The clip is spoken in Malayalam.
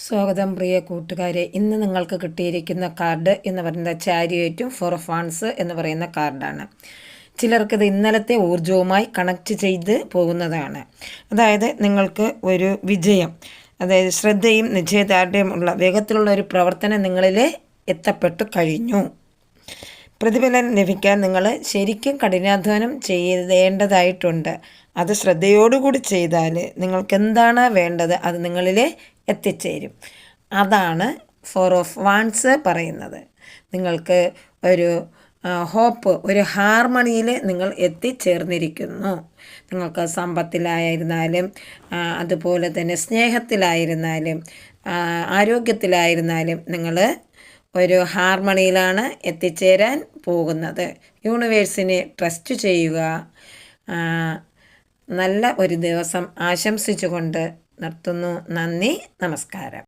സ്വാഗതം പ്രിയ കൂട്ടുകാരെ. ഇന്ന് നിങ്ങൾക്ക് കിട്ടിയിരിക്കുന്ന കാർഡ് എന്ന് പറയുന്നത് ചാരിയറ്റും ഫോർ ഓഫ് വാൻസ് എന്ന് പറയുന്ന കാർഡാണ്. ചിലർക്കിത് ഇന്നലത്തെ ഊർജവുമായി കണക്ട് ചെയ്ത് പോകുന്നതാണ്. അതായത് നിങ്ങൾക്ക് ഒരു വിജയം, അതായത് ശ്രദ്ധയും നിശ്ചയദാർഢ്യവും ഉള്ള വേഗത്തിലുള്ള ഒരു പ്രവർത്തനം നിങ്ങളിൽ എത്തപ്പെട്ടു കഴിഞ്ഞു. പ്രതിഫലം ലഭിക്കാൻ നിങ്ങൾ ശരിക്കും കഠിനാധ്വാനം ചെയ്യേണ്ടതായിട്ടുണ്ട്. അത് ശ്രദ്ധയോടുകൂടി ചെയ്താൽ നിങ്ങൾക്ക് എന്താണ് വേണ്ടത് അത് നിങ്ങളിൽ എത്തിച്ചേരും. അതാണ് ഫോർ ഓഫ് വാൻസ് പറയുന്നത്. നിങ്ങൾക്ക് ഒരു ഹോപ്പ്, ഒരു ഹാർമണിയിൽ നിങ്ങൾ എത്തിച്ചേർന്നിരിക്കുന്നു. നിങ്ങൾക്ക് സമ്പത്തിലായിരുന്നാലും അതുപോലെ തന്നെ സ്നേഹത്തിലായിരുന്നാലും ആരോഗ്യത്തിലായിരുന്നാലും നിങ്ങൾ ഒരു ഹാർമണിയിലാണ് എത്തിച്ചേരാൻ പോകുന്നത്. യൂണിവേഴ്സിനെ ട്രസ്റ്റ് ചെയ്യുക. നല്ല ഒരു ദിവസം ആശംസിച്ചുകൊണ്ട് നിർത്തുന്നു. നന്ദി, നമസ്കാരം.